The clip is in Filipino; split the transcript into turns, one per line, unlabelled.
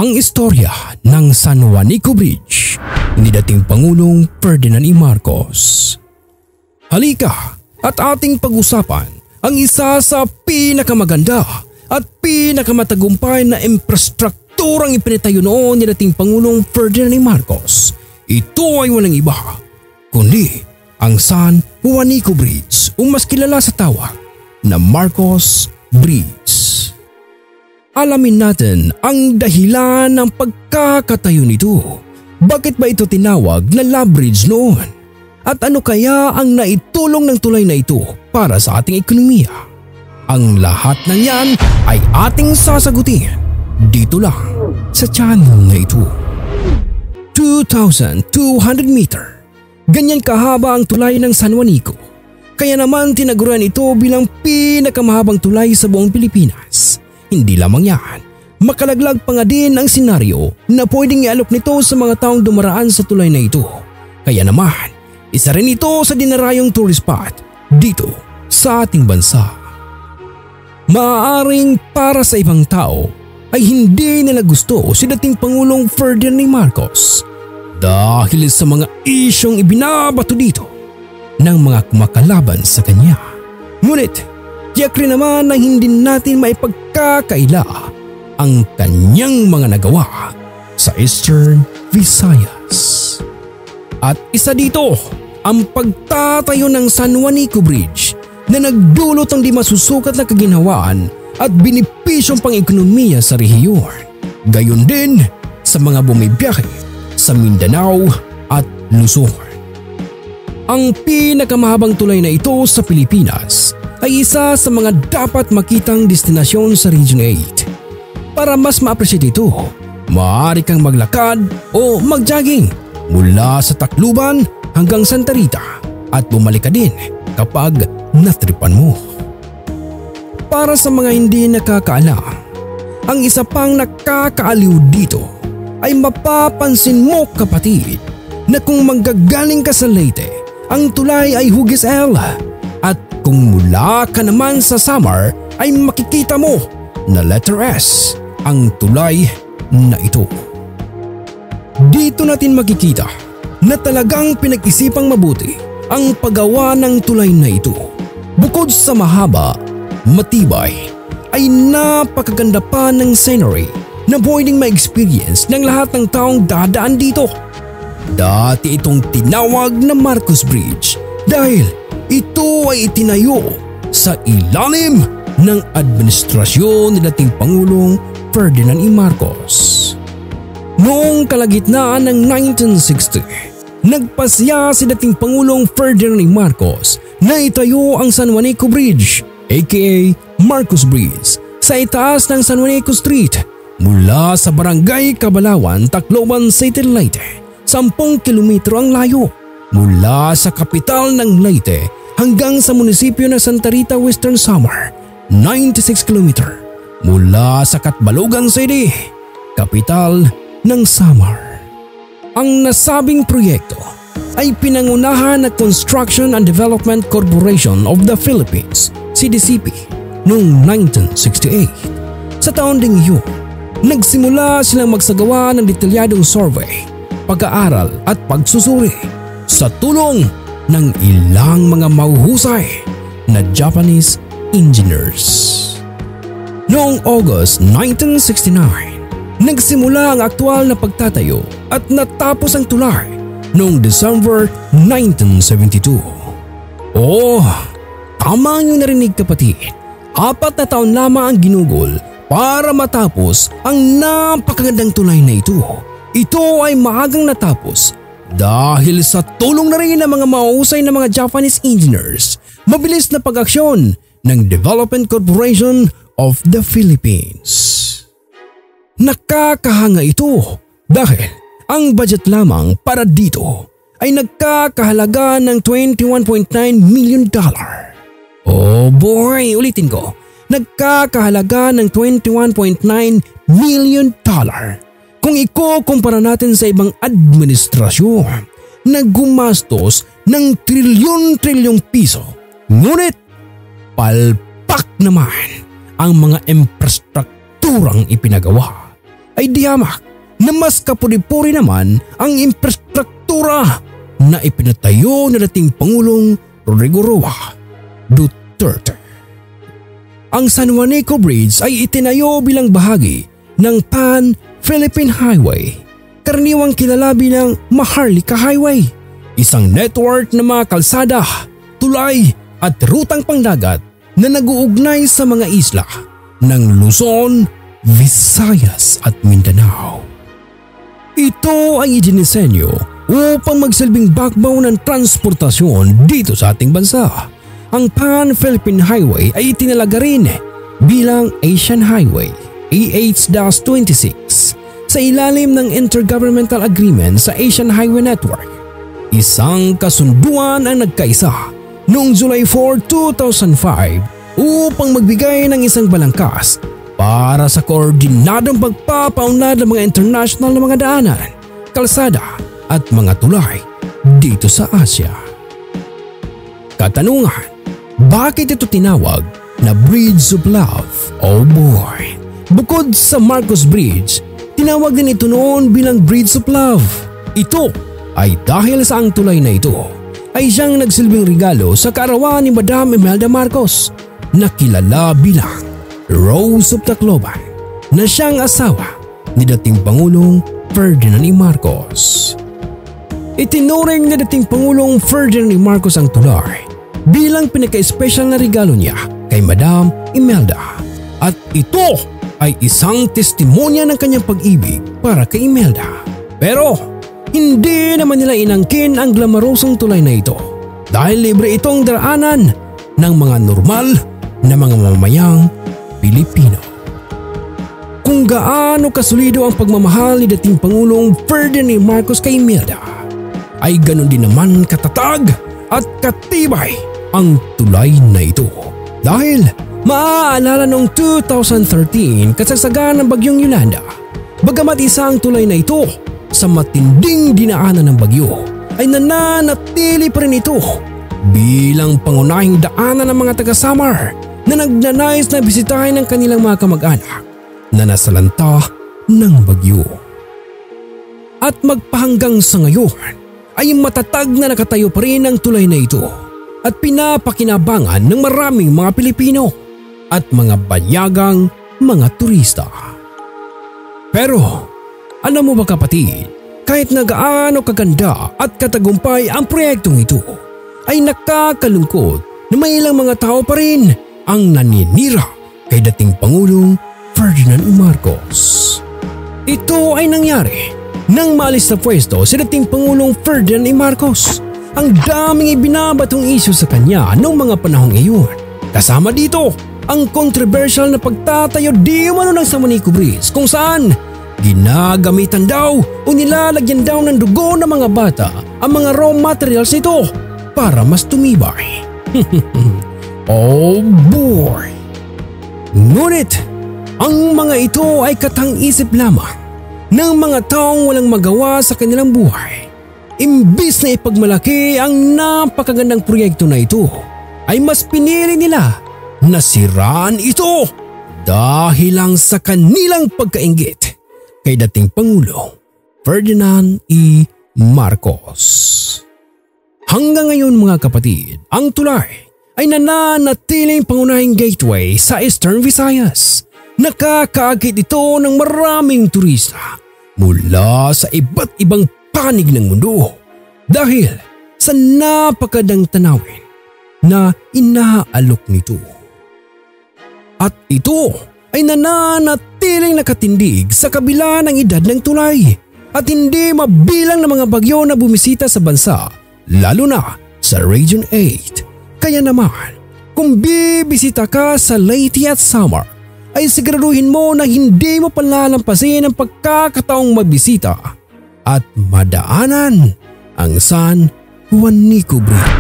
Ang istorya ng San Juanico Bridge ni dating Pangulong Ferdinand E. Marcos. Halika at ating pag-usapan ang isa sa pinakamaganda at pinakamatagumpay na infrastrukturang ipinatayo noon ni dating Pangulong Ferdinand E. Marcos. Ito ay walang iba kundi ang San Juanico Bridge o mas kilala sa tawag na Marcos Bridge. Alamin natin ang dahilan ng pagkakatayo nito. Bakit ba ito tinawag na Love Bridge noon? At ano kaya ang naitulong ng tulay na ito para sa ating ekonomiya? Ang lahat ng yan ay ating sasagutin dito lang sa channel na ito. 2,200 meter. Ganyan kahaba ang tulay ng San Juanico. Kaya naman tinaguran ito bilang pinakamahabang tulay sa buong Pilipinas. Hindi lamang yan, makalaglag pa nga din ang senaryo na pwedeng ialok nito sa mga taong dumaraan sa tulay na ito. Kaya naman, isa rin ito sa dinarayong tourist spot dito sa ating bansa. Maaaring para sa ibang tao ay hindi nila gusto si dating Pangulong Ferdinand E. Marcos dahil sa mga isyong ibinabato dito ng mga kumakalaban sa kanya. Ngunit, tiyak rin naman na hindi natin maipagkakaila ang kanyang mga nagawa sa Eastern Visayas. At isa dito ang pagtatayo ng San Juanico Bridge na nagdulot ng di masusukat na kaginhawaan at binipisyong pang-ekonomiya sa rehiyon. Gayon din sa mga bumibiyahe sa Mindanao at Luzon. Ang pinakamahabang tulay na ito sa Pilipinas ay isa sa mga dapat makitang destinasyon sa Region 8. Para mas ma-appreciate ito, maaari kang maglakad o mag-jogging mula sa Tacloban hanggang Santa Rita at bumalik ka din kapag natripan mo. Para sa mga hindi nakakaalam, ang isa pang nakakaaliw dito ay mapapansin mo kapatid na kung manggagaling ka sa Leyte, ang tulay ay Hugis L. At kung mula ka naman sa Samar ay makikita mo na letter S ang tulay na ito. Dito natin makikita na talagang pinag-isipang mabuti ang paggawa ng tulay na ito. Bukod sa mahaba, matibay, ay napakaganda pa ng scenery na pwedeng ma-experience ng lahat ng taong dadaan dito. Dati itong tinawag na Marcos Bridge dahil ito ay itinayo sa ilalim ng administrasyon ni dating Pangulong Ferdinand E. Marcos. Noong kalagitnaan ng 1960, nagpasya si dating Pangulong Ferdinand E. Marcos na itayo ang San Juanico Bridge aka Marcos Bridge sa itaas ng San Juanico Street mula sa Barangay Cabalawan, Tacloban City, Leyte. 10 kilometro ang layo mula sa kapital ng Leyte hanggang sa munisipyo ng Santa Rita, Western Samar, 96 km mula sa Catbalogan City, kapital ng Samar. Ang nasabing proyekto ay pinangunahan ng Construction and Development Corporation of the Philippines, CDCP, noong 1968. Sa taon ding iyon, nagsimula silang magsagawa ng detalyadong survey, pag-aaral at pagsusuri sa tulong ng ilang mga mahuhusay na Japanese engineers. Noong August 1969, nagsimula ang aktwal na pagtatayo at natapos ang tulay noong December 1972. Tama ang iyong narinig kapatid. 4 na taon lamang ang ginugol para matapos ang napakagandang tulay na ito. Ito ay maagang natapos dahil sa tulong na rin ng mga mahusay na mga Japanese engineers, mabilis na pag-aksyon ng Development Corporation of the Philippines. Nakakahanga ito dahil ang budget lamang para dito ay nagkakahalaga ng $21.9 million. Oh boy, ulitin ko. Nagkakahalaga ng $21.9 million. Kung ikukumpara natin sa ibang administrasyon na gumastos ng trilyon-trilyong piso, ngunit palpak naman ang mga infrastrukturang ipinagawa, ay dihamak na mas kapuri-puri naman ang infrastruktura na ipinatayo na dating Pangulong Rodrigo Roa Duterte. Ang San Juanico Bridge ay itinayo bilang bahagi ng Pan-Philippine Highway, karaniwang kilala bilang Maharlika Highway, isang network ng mga kalsada, tulay at rutang pangdagat na nag-uugnay sa mga isla ng Luzon, Visayas at Mindanao. Ito ay idinisenyo upang magsilbing backbone ng transportasyon dito sa ating bansa. Ang Pan-Philippine Highway ay itinalaga rin bilang Asian Highway AH-26 sa ilalim ng Intergovernmental Agreement sa Asian Highway Network. Isang kasunduan ang nagkaisa noong July 4, 2005 upang magbigay ng isang balangkas para sa koordinadong pagpapaunlad ng mga international na mga daanan, kalsada at mga tulay dito sa Asia. Katanungan, bakit ito tinawag na Bridge of Love? Oh boy! Bukod sa Marcos Bridge, tinawag din ito noon bilang Bridge of Love. Ito ay dahil sa ang tulay na ito ay siyang nagsilbing regalo sa kaarawan ni Madam Imelda Marcos na kilala bilang Rose of Tacloban, na siyang asawa ni dating Pangulong Ferdinand E. Marcos. Itinuring ni dating Pangulong Ferdinand E. Marcos ang tulay bilang pinaka-espesyal na regalo niya kay Madam Imelda, at ito ay isang testimonya ng kanyang pag-ibig para kay Imelda. Pero hindi naman nila inangkin ang glamarosong tulay na ito dahil libre itong daraanan ng mga normal na mga mamamayang Pilipino. Kung gaano kasulido ang pagmamahal ni dating Pangulong Ferdinand Marcos kay Imelda, ay ganon din naman katatag at katibay ang tulay na ito. Dahil maaalala noong 2013 kasagsagan ng bagyong Yolanda, bagamat isa ang tulay na ito sa matinding dinaanan ng bagyo, ay nananatili pa rin ito bilang pangunahing daanan ng mga taga-Samar na nagnanais na bisitahin ang kanilang mga kamag-anak na nasalanta ng bagyo. At magpahanggang sa ngayon ay matatag na nakatayo pa rin ang tulay na ito at pinapakinabangan ng maraming mga Pilipino at mga banyagang mga turista. Pero alam mo ba kapatid, kahit na gaano kaganda at katagumpay ang proyektong ito, ay nakakalungkot na may ilang mga tao pa rin ang naninira kay dating Pangulong Ferdinand Marcos. Ito ay nangyari nang maalis sa pwesto si dating Pangulong Ferdinand Marcos. Ang daming ibinabatong isyu sa kanya noong mga panahong iyon. Kasama dito ang controversial na pagtatayo di umano ng San Juanico Bridge kung saan ginagamitan daw o nilalagyan daw ng dugo ng mga bata ang mga raw materials nito para mas tumibay. Oh boy! Ngunit ang mga ito ay katang-isip lamang ng mga taong walang magawa sa kanilang buhay. Imbis na ipagmalaki ang napakagandang proyekto na ito, ay mas pinili nila na siraan ito dahil lang sa kanilang pagkainggit kay dating Pangulong Ferdinand E. Marcos. Hanggang ngayon mga kapatid, ang tulay ay nananatiling pangunahing gateway sa Eastern Visayas. Nakakaakit ito ng maraming turista mula sa iba't ibang panig ng mundo dahil sa napakadang tanawin na inaalok nito. At ito ay nananatiling nakatindig sa kabila ng edad ng tulay at hindi mabilang ng mga bagyo na bumisita sa bansa, lalo na sa Region 8. Kaya naman, kung bibisita ka sa Leyte at Samar, ay siguraduhin mo na hindi mo palalampasin ang pagkakataong magbisita at madaanan ang San Juanico Bridge.